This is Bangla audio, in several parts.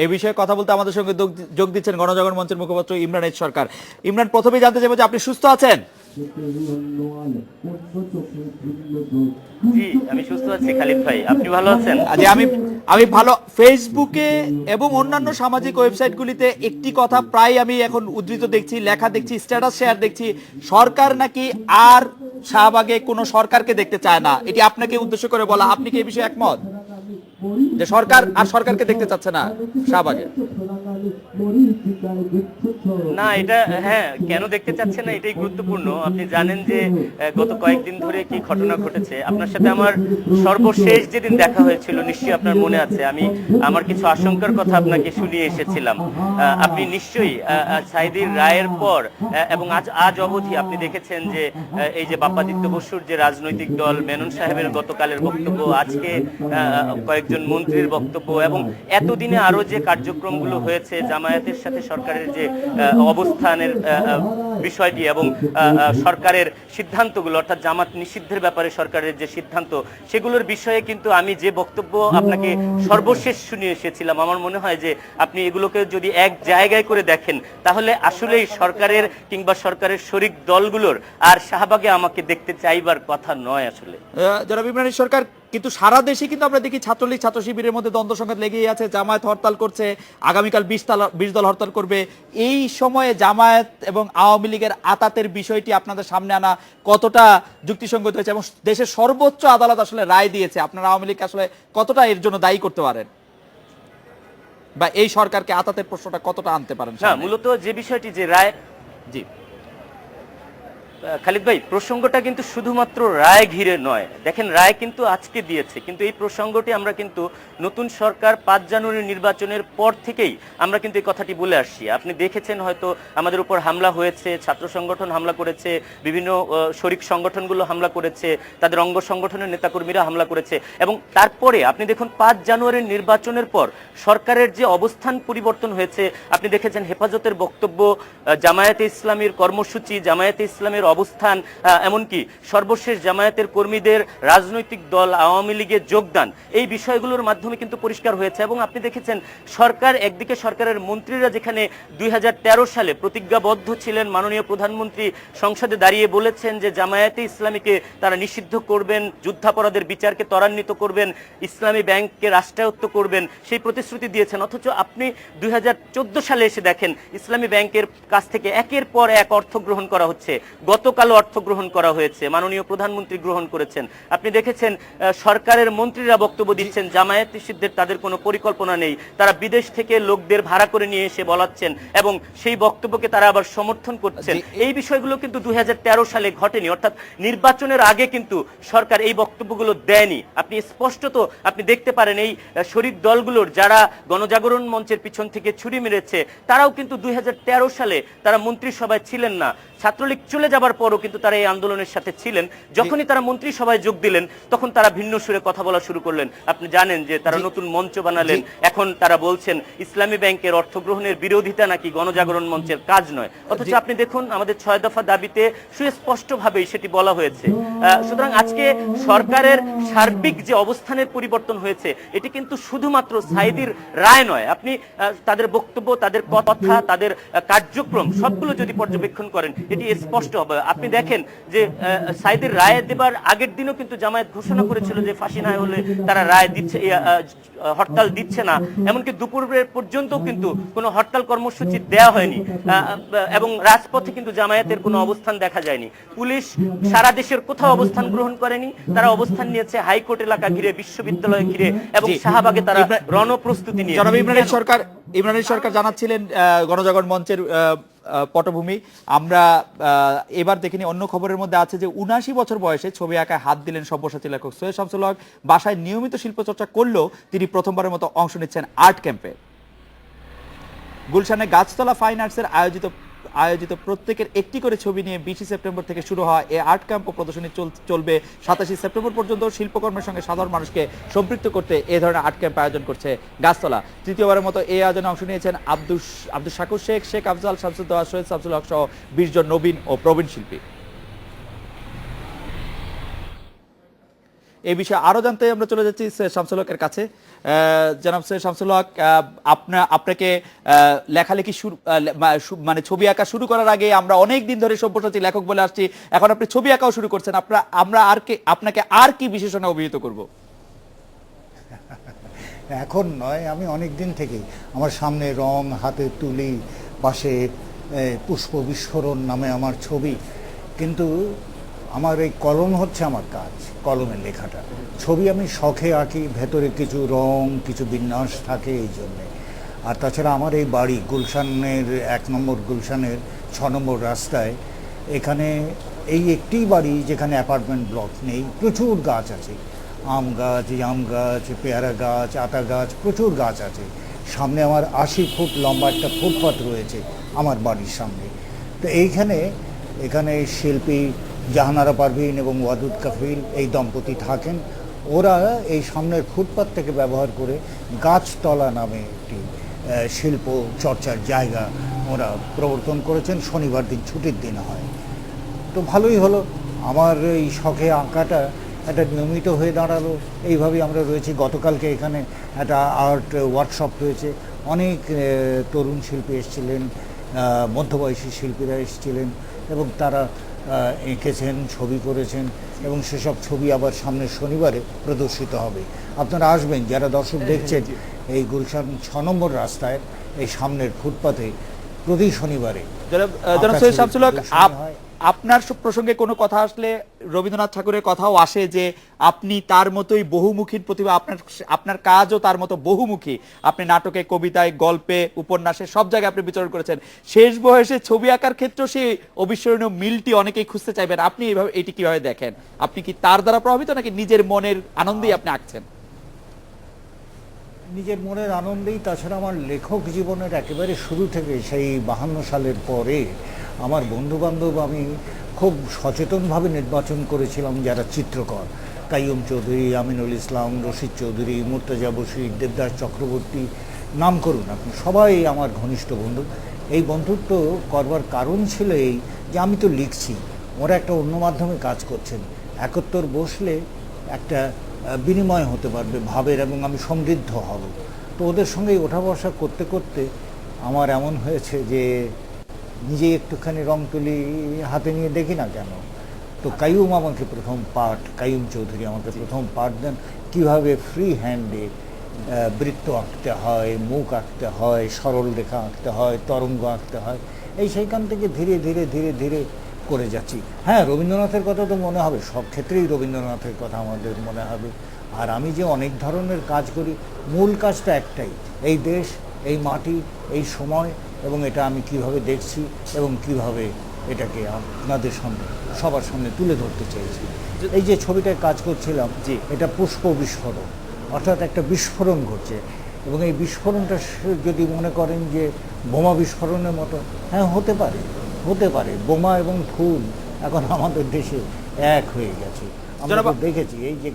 এই বিষয়ে কথা বলতে আমাদের সঙ্গে যোগ দিচ্ছেন গণজাগরণ মঞ্চের মুখপাত্র ইমরান এইচ সরকার। ইমরান, প্রথমেই জানতে চাইবো যে আপনি সুস্থ আছেন? জি, আমি সুস্থ আছি খালিদ ভাই, আপনি ভালো আছেন? যে আমি ভালো। ফেসবুকে এবং অন্যান্য সামাজিক ওয়েবসাইটগুলিতে একটি কথা প্রায় আমি এখন উদ্ধৃত দেখছি, লেখা দেখছি, স্ট্যাটাস শেয়ার দেখছি, সরকার নাকি আর শাহবাগে কোনো সরকারকে দেখতে চায় না। এটি আপনাকে উদ্দেশ্য করে বলা, আপনি কি এই বিষয়ে একমত যে সরকার আর সরকারকে দেখতে চাচ্ছে না শাহবাগে? না, এটা হ্যাঁ, কেন দেখতে চাচ্ছে না এটাই গুরুত্বপূর্ণ। আপনি জানেন যে গত কয়েকদিন ধরে কি ঘটনা ঘটেছে। আপনার সাথে আমার সর্বশেষ যেদিন দেখা হয়েছিল, নিশ্চয়ই আপনার মনে আছে, আমি আমার কিছু আশঙ্কার কথা আপনাকে শুনিয়ে এসেছিলাম। আপনি নিশ্চয়ই সাঈদীর রায়ের পর এবং আজ অবধি আপনি দেখেছেন যে এই যে বাপ্পাদিত্য বসুর যে রাজনৈতিক দল, মেনন সাহেবের গতকালের বক্তব্য, আজকে কয়েকজন মন্ত্রীর বক্তব্য এবং এতদিনে আরো যে কার্যক্রমগুলো হয়েছে, জামায়াতের সাথে সরকারের যে অবস্থানের বিষয়টি এবং সরকারের সিদ্ধান্তগুলো, অর্থাৎ জামাত নিষিদ্ধের ব্যাপারে সরকারের যে সিদ্ধান্ত, সেগুলোর বিষয়ে কিন্তু আমি যে বক্তব্য আপনাকে সর্বশেষ শুনিয়ে এসেছিলাম, আমার মনে হয় যে আপনি এগুলোকে যদি এক জায়গায় করে দেখেন তাহলে আসলেই সরকারের কিংবা সরকারের শরিক দলগুলোর আর শাহবাগে আমাকে দেখতে চাইবার কথা নয় আসলে। জনাব ইমরান এইচ সরকার, কিন্তু সারা দেশে কিন্তু আমরা দেখি ছাত্রলীগ ছাত্র শিবিরের মধ্যে দ্বন্দ্ব সংঘাত লেগেই আছে। জামায়াত হরতাল করছে, আগামীকাল 20 দল হরতাল করবে। এই সময়ে জামায়াত এবং আওয়ামী লীগের আতাতের বিষয়টি আপনাদের সামনে আনা কতটা যুক্তিসঙ্গত হয়েছে এবং দেশের সর্বোচ্চ আদালত আসলে রায় দিয়েছে, আপনারা আওয়ামী লীগকে আসলে কতটা এর জন্য দায়ী করতে পারেন বা এই সরকারকে আতাতের প্রশ্নটা কতটা আনতে পারেন? না, মূলত যে বিষয়টি যে রায়, জি খালিদ ভাই, প্রসঙ্গটা কিন্তু শুধুমাত্র রায় ঘিরে নয়। দেখেন, রায় কিন্তু আজকে দিয়েছে, কিন্তু এই প্রসঙ্গটি আমরা কিন্তু নতুন সরকার 5 জানুয়ারি নির্বাচনের পর থেকেই আমরা কিন্তু এই কথাটি বলে আসছি। আপনি দেখেছেন হয়তো আমাদের উপর হামলা হয়েছে, ছাত্র সংগঠন হামলা করেছে, বিভিন্ন শরিক সংগঠনগুলো হামলা করেছে, তাদের অঙ্গ সংগঠনের নেতাকর্মীরা হামলা করেছে এবং তারপরে আপনি দেখুন 5 জানুয়ারির নির্বাচনের পর সরকারের যে অবস্থান পরিবর্তন হয়েছে। আপনি দেখেছেন হেফাজতের বক্তব্য, জামায়াতে ইসলামীর কর্মসূচি, জামায়াতে ইসলামের অবস্থান, এমনকি সর্বশেষ জামায়াতের কর্মীদের রাজনৈতিক দল আওয়ামী লীগে যোগদান, এই বিষয়গুলোর মাধ্যমে কিন্তু পরিষ্কার হয়েছে। এবং আপনি দেখেছেন সরকার একদিকে, সরকারের মন্ত্রীরা যেখানে 2013 সালে প্রতিজ্ঞাবদ্ধ ছিলেন, মাননীয় প্রধানমন্ত্রী সংসদে দাঁড়িয়ে বলেছেন যে জামায়াতে ইসলামীকে তারা নিষিদ্ধ করবেন, যুদ্ধাপরাধের বিচারকে ত্বরান্বিত করবেন, ইসলামী ব্যাংককে রাষ্ট্রায়ত্ত করবেন, সেই প্রতিশ্রুতি দিয়েছেন। অথচ আপনি 2014 সালে এসে দেখেন ইসলামী ব্যাংকের কাছ থেকে একের পর এক অর্থ গ্রহণ করা হচ্ছে। গতকালও অর্থ গ্রহণ করা হয়েছে, মাননীয় প্রধানমন্ত্রী গ্রহণ করেছেন। আপনি দেখেছেন সরকারের মন্ত্রীরা বক্তব্য দিচ্ছেন জামায়াত নিষিদ্ধের তাদের কোনো পরিকল্পনা নেই, তারা বিদেশ থেকে লোকদের ভাড়া করে নিয়ে এসে বলাচ্ছেন এবং সেই বক্তব্যকে তারা আবার সমর্থন করছেন। এই বিষয়গুলো কিন্তু 2013 সালে ঘটেনি, অর্থাৎ নির্বাচনের আগে কিন্তু সরকার এই বক্তব্যগুলো দেয়নি। আপনি স্পষ্টত আপনি দেখতে পারেন এই শরিক দলগুলোর যারা গণজাগরণ মঞ্চের পিছন থেকে ছুরি মেরেছে, তারাও কিন্তু 2013 সালে তারা মন্ত্রিসভায় ছিলেন না। ছাত্রলীগ চলে যাবার পরও কিন্তু তারা এই আন্দোলনের সাথে ছিলেন। যখনই তারা মন্ত্রিসভায় যোগ দিলেন তখন তারা ভিন্ন সুরে কথা বলা শুরু করলেন। আপনি জানেন যে তারা নতুন মঞ্চ বানালেন, এখন তারা বলছেন ইসলামী ব্যাংকের অর্থ গ্রহণের বিরোধিতা নাকি গণজাগরণ মঞ্চের কাজ নয়। অথচ আপনি দেখুন আমাদের 6 দফা দাবিতে সুস্পষ্টভাবেই সেটি বলা হয়েছে। সুতরাং আজকে সরকারের সার্বিক যে অবস্থানের পরিবর্তন হয়েছে, এটি কিন্তু শুধুমাত্র সাঈদীর রায় নয়। আপনি তাদের বক্তব্য, তাদের কথা, তাদের কার্যক্রম সবগুলো যদি পর্যবেক্ষণ করেন এটি স্পষ্ট হবে। আপনি দেখেন যে সাঈদীর রায় দেবার আগের দিনও কিন্তু জামায়াত ঘোষণা করেছিল যে ফাঁসি না হলে তারা রায় দিচ্ছে, হরতাল দিচ্ছে না। এমনকি দুপুরের পর্যন্ত কিন্তু কোনো হরতাল কর্মসূচি দেয়া হয়নি এবং রাজপথে কিন্তু জামায়াতের কোনো অবস্থান দেখা যায়নি। পুলিশ সারা দেশের কোথাও অবস্থান গ্রহণ করেনি, তারা অবস্থান নিয়েছে হাইকোর্ট এলাকা ঘিরে, বিশ্ববিদ্যালয় ঘিরে এবং শাহবাগে তারা রণপ্রস্তুতি নিয়ে। জনাব ইমরান এইচ সরকার জানাচ্ছিলেন গণজাগরণ মঞ্চের পটভূমি। আমরা এবার দেখিনি, অন্য খবরের মধ্যে আছে যে 79 বছর বয়সে ছবি আঁকায় হাত দিলেন সব্যসাচী লেখক সৈয়দ শামসুল হক। বাসায় নিয়মিত শিল্পচর্চা করলেও তিনি প্রথমবারের মতো অংশ নিচ্ছেন আর্ট ক্যাম্পে। গুলশানে গাছতলা ফাইন আর্টসের আয়োজিত প্রত্যেকের একটি করে ছবি নিয়ে 20 সেপ্টেম্বর থেকে শুরু হওয়া এই আর্ট ক্যাম্প ও প্রদর্শনী চলবে 27 সেপ্টেম্বর পর্যন্ত। শিল্পকর্মের সঙ্গে সাধারণ মানুষকে সম্পৃক্ত করতে এই ধরনের আর্ট ক্যাম্প আয়োজন করছে গাছতলা। তৃতীয়বারের মতো এই আয়োজনে অংশ নিয়েছেন আব্দুল শাকুর শেখ, শেখ আফজাল, শামসুদ্দোহা, সৈয়দ শামসুল হক সহ 20 জন নবীন ও প্রবীণ শিল্পী। এই বিষয়ে আরো জানতে আমরা চলে যাচ্ছি সৈয়দ শামসুল হকের কাছে। জনাব সৈয়দ শামসুল হক, আপনাকে লেখালেখি শুরু মানে ছবি আঁকা শুরু করার আগে আমরা অনেক দিন ধরে সব্যসাচী লেখক বলে আসছি, এখন আপনি ছবি আঁকাও শুরু করছেন, আমরা আপনাকে আর কি বিশেষণে অভিহিত করব? এখন নয়, আমি অনেক দিন থেকেই আমার সামনে রং, হাতে তুলি, পাশে পুষ্প বিস্ফোরণ নামে আমার ছবি, কিন্তু আমার এই কলম হচ্ছে আমার কাজ, কলমের লেখাটা। ছবি আমি শখে আঁকি, ভেতরে কিছু রং, কিছু বিন্যাস থাকে এই জন্যে। আর তাছাড়া আমার এই বাড়ি গুলশানের 1 নম্বর গুলশানের 6 নম্বর রাস্তায়, এখানে এই একটি বাড়ি যেখানে অ্যাপার্টমেন্ট ব্লক নেই, প্রচুর গাছ আছে, আম গাছ, জাম গাছ, পেয়ারা গাছ, আতা গাছ, প্রচুর গাছ আছে। সামনে আমার 80 ফুট লম্বা একটা ফুটপাথ রয়েছে আমার বাড়ির সামনে। তো এখানে শিল্পী জাহানারা পারভিন এবং ওয়াদুদ কাফিল এই দম্পতি থাকেন। ওরা এই সামনের ফুটপাথ থেকে ব্যবহার করে গাছতলা নামে একটি শিল্প চর্চার জায়গা ওরা প্রবর্তন করেছেন, শনিবার দিন ছুটির দিন হয়। তো ভালোই হলো, আমার এই শখে আঁকাটা একটা নিয়মিত হয়ে দাঁড়ালো। এইভাবেই আমরা রয়েছি। গতকালকে এখানে একটা আর্ট ওয়ার্কশপ হয়েছে, অনেক তরুণ শিল্পী এসেছিলেন, মধ্যবয়সী শিল্পীরা এসেছিলেন এবং তারা এঁকেছেন, ছবি করেছেন এবং সেসব ছবি আবার সামনের শনিবারে প্রদর্শিত হবে। আপনারা আসবেন, যারা দর্শক দেখছেন, এই গুলশান 6 নম্বর রাস্তায় এই সামনের ফুটপাথে প্রতি শনিবারে জনাব সৈয়দ শামসুল হক, আপনার প্রসঙ্গে কোনো কথা আসলে রবীন্দ্রনাথ ঠাকুরের কথাও আসে যে আপনি তার মতোই বহুমুখী প্রতিভা, আপনার কাজও তার মতো বহুমুখী। আপনি নাটকে, কবিতায়, গল্পে, উপন্যাসে সব জায়গায় আপনি বিচরণ করেছেন। শেষ বয়সে ছবি আঁকার ক্ষেত্রেও সেই অবিস্মরণীয় মিলটি অনেকেই খুঁজতে চাইবেন। আপনি এটি কিভাবে দেখেন? আপনি কি তার দ্বারা প্রভাবিত নাকি নিজের মনের আনন্দেই আপনি আঁকছেন? নিজের মনের আনন্দেই। তাছাড়া আমার লেখক জীবনের একেবারে শুরু থেকে সেই 52 সালের পরে আমার বন্ধুবান্ধব আমি খুব সচেতনভাবে নির্বাচন করেছিলাম যারা চিত্রকর। কাইয়ুম চৌধুরী, আমিনুল ইসলাম, রশিদ চৌধুরী, মুর্তজা বশির, দেবদাস চক্রবর্তী, নাম করুন আপনি, সবাই আমার ঘনিষ্ঠ বন্ধু। এই বন্ধুত্ব করবার কারণ ছিল এই যে আমি তো লিখছি, ওরা একটা অন্য মাধ্যমে কাজ করছেন, একত্তর বসলে একটা বিনিময় হতে পারবে ভাবের এবং আমি সমৃদ্ধ হব। তো ওদের সঙ্গে ওঠা বসা করতে করতে আমার এমন হয়েছে যে নিজেই একটুখানি রং তুলি হাতে নিয়ে দেখি না কেন। তো কাইয়ুম আমাকে প্রথম পাঠ, কাইয়ুম চৌধুরী আমাকে প্রথম পাঠ দেন কীভাবে ফ্রি হ্যান্ডে বৃত্ত আঁকতে হয়, মুখ আঁকতে হয়, সরল রেখা আঁকতে হয়, তরঙ্গ আঁকতে হয়। সেইখান থেকে ধীরে ধীরে ধীরে ধীরে করে যাচ্ছি। হ্যাঁ, রবীন্দ্রনাথের কথা তো মনে হবে, সব ক্ষেত্রেই রবীন্দ্রনাথের কথা আমাদের মনে হবে। আর আমি যে অনেক ধরনের কাজ করি, মূল কাজটা একটাই, এই দেশ, এই মাটি, এই সময় এবং এটা আমি কিভাবে দেখছি এবং কিভাবে এটাকে আপনাদের সামনে, সবার সামনে তুলে ধরতে চেয়েছি। এই যে ছবিটায় কাজ করছিলাম, যে এটা পুষ্প বিস্ফোরণ, অর্থাৎ একটা বিস্ফোরণ ঘটছে এবং এই বিস্ফোরণটা যদি মনে করেন যে বোমা বিস্ফোরণের মতো, হ্যাঁ হতে পারে, হতে পারে। বোমা এবং ফুল এখন আমাদের দেশে এক হয়ে গেছে। দেখেছি এই যে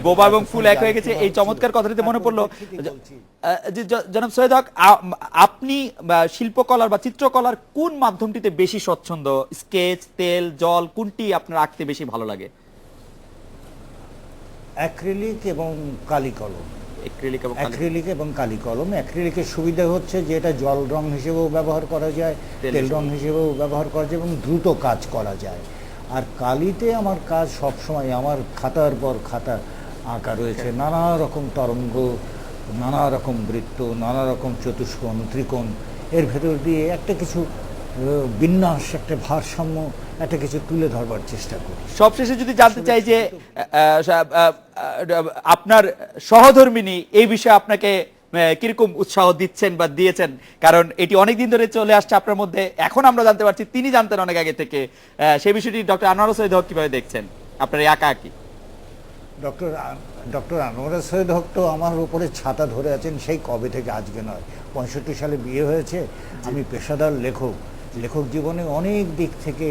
বোমা এবং ফুল এক হয়ে গেছে, এই চমৎকার কথাটিতে মনে পড়লো জনাব সৈয়দ হক, আপনি শিল্পকলার বা চিত্রকলার কোন মাধ্যমটিতে বেশি স্বচ্ছন্দ? স্কেচ, তেল, জল, কোনটি আপনার আঁকতে বেশি ভালো লাগে? অ্যাক্রিলিক এবং কালি কলম। অ্যাক্রিলিক এবং কালি কলম। অ্যাক্রিলিকের সুবিধা হচ্ছে যে এটা জল রং হিসেবেও ব্যবহার করা যায়, তেল রং হিসেবেও ব্যবহার করা যায় এবং দ্রুত কাজ করা যায়। আর কালিতে আমার কাজ সবসময়, আমার খাতার পর খাতা আঁকা রয়েছে, নানা রকম তরঙ্গ, নানা রকম বৃত্ত, নানা রকম চতুষ্কোণ, ত্রিকোণ, এর ভেতর দিয়ে একটা কিছু বিন্যাস, একটা ভারসাম্য, একটা কিছু তুলে ধরবার চেষ্টা করি। সবশেষে যদি জানতে চাই যে আপনার সহধর্মিনী এই বিষয়ে আপনাকে কিরকম উৎসাহ দিচ্ছেন বা দিয়েছেন, কারণ এটি অনেকদিন ধরে চলে আসছে আপনার মধ্যে, এখন আমরা জানতে পারছি তিনি জানতেন অনেক আগে থেকে, সেই বিষয়টি ডক্টর আনোয়ার সৈয়দ হক কিভাবে দেখছেন আপনার এই আঁকাআঁকি? ডক্টর আনোয়ার সৈয়দ হক তো আমার উপরে ছাতা ধরে আছেন সেই কবে থেকে, আজকে নয়। 65 সালে বিয়ে হয়েছে। আমি পেশাদার লেখক, লেখক জীবনে অনেক দিক থেকে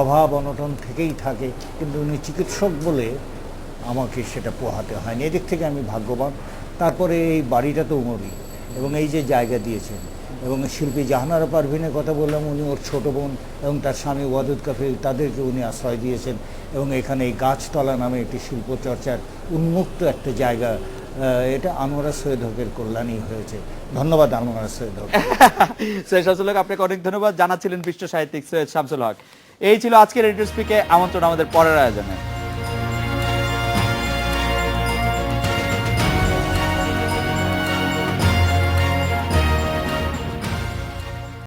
অভাব অনটন থেকেই থাকে, কিন্তু উনি চিকিৎসক বলে আমাকে সেটা পোহাতে হয়নি, এদিক থেকে আমি ভাগ্যবান। তারপরে এই বাড়িটা তো উমরই, এবং এই যে জায়গা দিয়েছেন, এবং শিল্পী জাহানারা পারভিনের কথা বললাম, উনি ওর ছোট বোন এবং তার স্বামী ওয়াদুদ কাফি, তাদেরকে উনি আশ্রয় দিয়েছেন, এবং এখানে এই গাছতলা নামে একটি শিল্প চর্চার উন্মুক্ত একটা জায়গা, এটা আনোয়ারা সৈয়দ হকের কল্যাণই হয়েছে। ধন্যবাদ আনোয়ারা সৈয়দ হক। সৈয়দ শামসুল হক, আপনাকে অনেক ধন্যবাদ জানাচ্ছিলেন বিশ্ব সাহিত্যিক সৈয়দ শামসুল হক। এই ছিল আজকের রেডিও স্পিকে আমন্ত্রণ আমাদের পরের আয়োজনে।